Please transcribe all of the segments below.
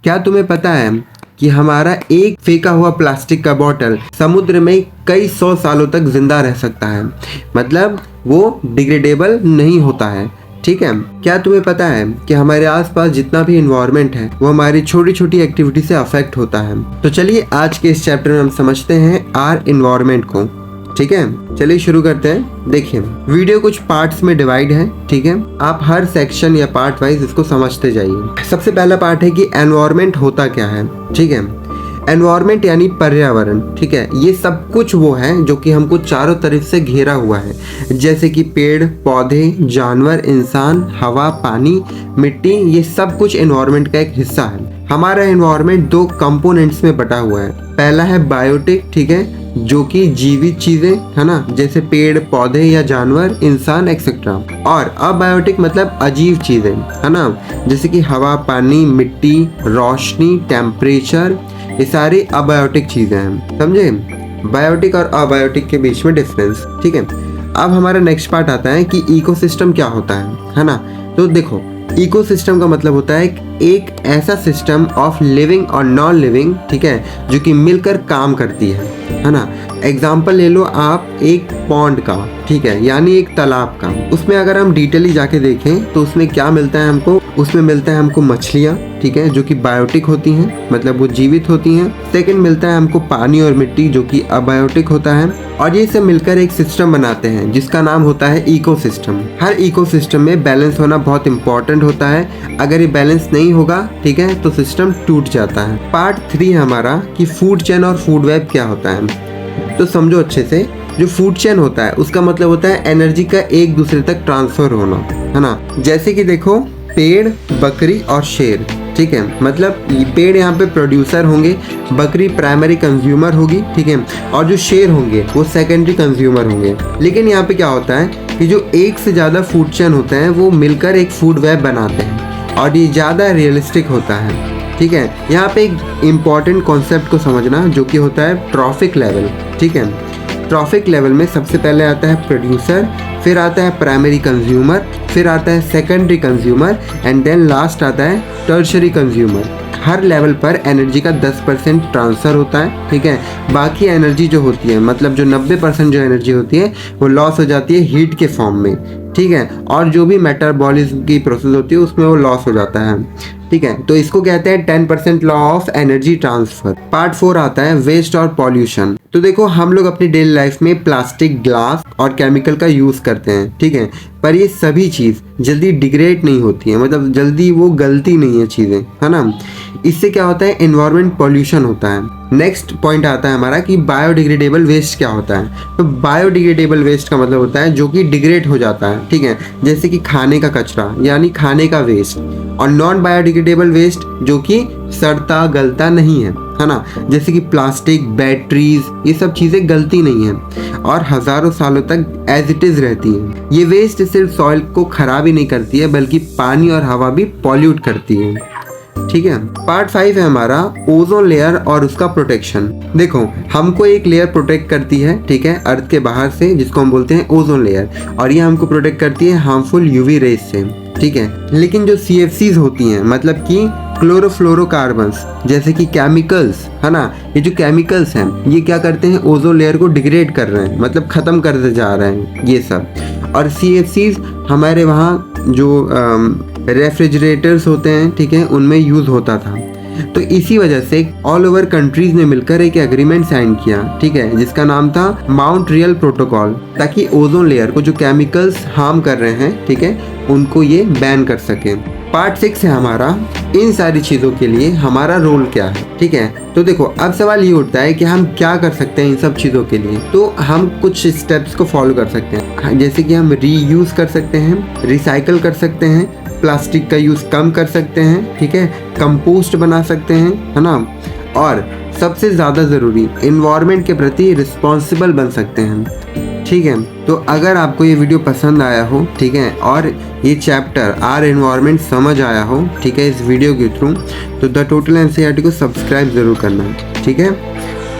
क्या तुम्हें पता है कि हमारा एक फेंका हुआ प्लास्टिक का बॉटल समुद्र में कई 100 सालों तक जिंदा रह सकता है, मतलब वो डिग्रेडेबल नहीं होता है। ठीक है, क्या तुम्हें पता है कि हमारे आसपास जितना भी इन्वायरमेंट है वो हमारी छोटी छोटी एक्टिविटी से अफेक्ट होता है। तो चलिए आज के इस चैप्टर में हम समझते हैं आर इन्वायरमेंट को। ठीक है, चलिए शुरू करते हैं। देखिए, वीडियो कुछ पार्ट्स में डिवाइड है। ठीक है, आप हर सेक्शन या पार्ट वाइज इसको समझते जाइए। सबसे पहला पार्ट है कि एनवायरमेंट होता क्या है। ठीक है, एनवायरमेंट यानी पर्यावरण। ठीक है, ये सब कुछ वो है जो कि हमको चारों तरफ से घेरा हुआ है, जैसे कि पेड़ पौधे, जानवर, इंसान, हवा, पानी, मिट्टी, ये सब कुछ एनवायरमेंट का एक हिस्सा है। हमारा एनवायरमेंट 2 कंपोनेंट्स में बटा हुआ है। पहला है बायोटिक, ठीक है, जो कि जीवित चीजें है ना, जैसे पेड़ पौधे या जानवर, इंसान एक्सेट्रा। और अबायोटिक मतलब अजीब चीजें है ना, जैसे कि हवा, पानी, मिट्टी, रोशनी, टेम्परेचर, ये सारी अबायोटिक चीजें हैं। समझे बायोटिक और अबायोटिक के बीच में डिफरेंस। ठीक है, अब हमारा नेक्स्ट पार्ट आता है कि इकोसिस्टम क्या होता है ना। तो देखो, इकोसिस्टम का मतलब होता है एक ऐसा सिस्टम ऑफ लिविंग और नॉन लिविंग, ठीक है, जो कि मिलकर काम करती है ना। एग्जाम्पल ले लो आप एक पॉन्ड का, ठीक है, यानी एक तालाब का। उसमें अगर हम डिटेली जाके देखें तो उसमें क्या मिलता है हमको, उसमें मिलता है हमको मछलियाँ, ठीक है, जो कि बायोटिक होती हैं, मतलब वो जीवित होती हैं। सेकंड मिलता है हमको पानी और मिट्टी, जो कि अबायोटिक होता है। और ये सब मिलकर एक सिस्टम बनाते हैं जिसका नाम होता है इकोसिस्टम। हर इकोसिस्टम में बैलेंस होना बहुत इंपॉर्टेंट होता है। अगर ये बैलेंस नहीं होगा, ठीक है, तो सिस्टम टूट जाता है। पार्ट 3 है हमारा कि फूड चेन और फूड वेब क्या होता है। तो समझो अच्छे से, जो फूड चेन होता है उसका मतलब होता है एनर्जी का एक दूसरे तक ट्रांसफर होना, है ना। जैसे कि देखो, पेड़, बकरी और शेर, ठीक है, मतलब पेड़ यहाँ पे प्रोड्यूसर होंगे, बकरी प्राइमरी कंज्यूमर होगी, ठीक है, और जो शेर होंगे वो सेकेंडरी कंज्यूमर होंगे। लेकिन यहाँ पे क्या होता है कि जो एक से ज़्यादा फूड चेन होते हैं वो मिलकर एक फूड वेब बनाते हैं, और ये ज़्यादा रियलिस्टिक होता है। ठीक है, यहाँ पे एक इम्पॉर्टेंट कॉन्सेप्ट को समझना जो कि होता है ट्रॉफिक लेवल। ठीक है, ट्रॉफिक लेवल में सबसे पहले आता है प्रोड्यूसर, फिर आता है प्राइमरी कंज्यूमर, फिर आता है secondary consumer, and then last आता है टर्शरी कंज्यूमर। हर लेवल पर एनर्जी का 10% ट्रांसफ़र होता है। ठीक है, बाकी एनर्जी जो होती है, मतलब जो 90% जो एनर्जी होती है वो लॉस हो जाती है हीट के फॉर्म में। ठीक है, और जो भी मेटाबॉलिज्म की प्रोसेस होती है उसमें वो लॉस हो जाता है। ठीक है, तो इसको कहते हैं 10% law of energy transfer. Part 4 आता है वेस्ट और पॉल्यूशन। तो देखो, हम लोग अपनी डेली लाइफ में प्लास्टिक, ग्लास और केमिकल का यूज़ करते हैं, ठीक है, पर ये सभी चीज़ जल्दी डिग्रेड नहीं होती है, मतलब जल्दी वो गलती नहीं है चीज़ें, है ना। इससे क्या होता है, एनवायरमेंट पॉल्यूशन होता है। नेक्स्ट पॉइंट आता है हमारा कि बायोडिग्रेडेबल वेस्ट क्या होता है। तो बायोडिग्रेडेबल वेस्ट का मतलब होता है जो कि डिग्रेड हो जाता है, ठीक है, जैसे कि खाने का कचरा यानी खाने का वेस्ट, और नॉन बायोडिग्रेडेबल वेस्ट जो कि सड़ता गलता नहीं है ना, जैसे कि प्लास्टिक, बैटरीज, ये सब चीज़ें गलती नहीं है और हज़ारों सालों तक एज इट इज़ रहती हैं। ये वेस्ट सिर्फ सॉइल को खराब ही नहीं करती है बल्कि पानी और हवा भी पॉल्यूट करती है। ठीक है, पार्ट 5 है हमारा ओजोन लेयर और उसका प्रोटेक्शन। देखो, हमको एक लेयर प्रोटेक्ट करती है, ठीक है, अर्थ के बाहर से, जिसको हम बोलते हैं ओजोन लेयर, और ये हमको प्रोटेक्ट करती है हार्मफुल यूवी रेज से। ठीक है, लेकिन जो CFCs होती हैं, मतलब कि क्लोरोफ्लोरोकार्बन्स, जैसे कि केमिकल्स, है ना, ये जो केमिकल्स हैं ये क्या करते हैं, ओजोन लेयर को डिग्रेड कर रहे हैं, मतलब ख़त्म करते जा रहे हैं ये सब। और CFCs हमारे वहाँ जो रेफ्रिजरेटर्स होते हैं, ठीक है, उनमें यूज़ होता था। तो इसी वजह से ऑल ओवर कंट्रीज ने मिलकर एक एग्रीमेंट साइन किया, ठीक है, जिसका नाम था मॉन्ट्रियल प्रोटोकॉल, ताकि ओजोन लेयर को जो केमिकल्स हार्म कर रहे हैं, ठीक है, उनको ये बैन कर सके। पार्ट 6 है हमारा इन सारी चीज़ों के लिए हमारा रोल क्या है। ठीक है, तो देखो, अब सवाल ये उठता है कि हम क्या कर सकते हैं इन सब चीज़ों के लिए। तो हम कुछ स्टेप्स को फॉलो कर सकते हैं, जैसे कि हम रीयूज़ कर सकते हैं, रिसाइकल कर सकते हैं, प्लास्टिक का यूज़ कम कर सकते हैं, ठीक है, कंपोस्ट बना सकते हैं, है ना, और सबसे ज़्यादा ज़रूरी, एनवायरनमेंट के प्रति रिस्पॉन्सिबल बन सकते हैं। ठीक है, तो अगर आपको ये वीडियो पसंद आया हो, ठीक है, और ये चैप्टर आर एनवायरनमेंट समझ आया हो, ठीक है, इस वीडियो के थ्रू, तो द टोटल NCERT को सब्सक्राइब ज़रूर करना, ठीक है।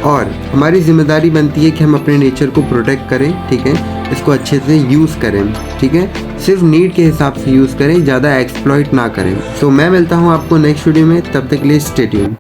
और हमारी जिम्मेदारी बनती है कि हम अपने नेचर को प्रोटेक्ट करें, ठीक है, इसको अच्छे से यूज़ करें, ठीक है, सिर्फ नीड के हिसाब से यूज़ करें, ज़्यादा एक्सप्लॉइट ना करें। तो मैं मिलता हूँ आपको नेक्स्ट वीडियो में, तब तक के लिए स्टे ट्यून्ड।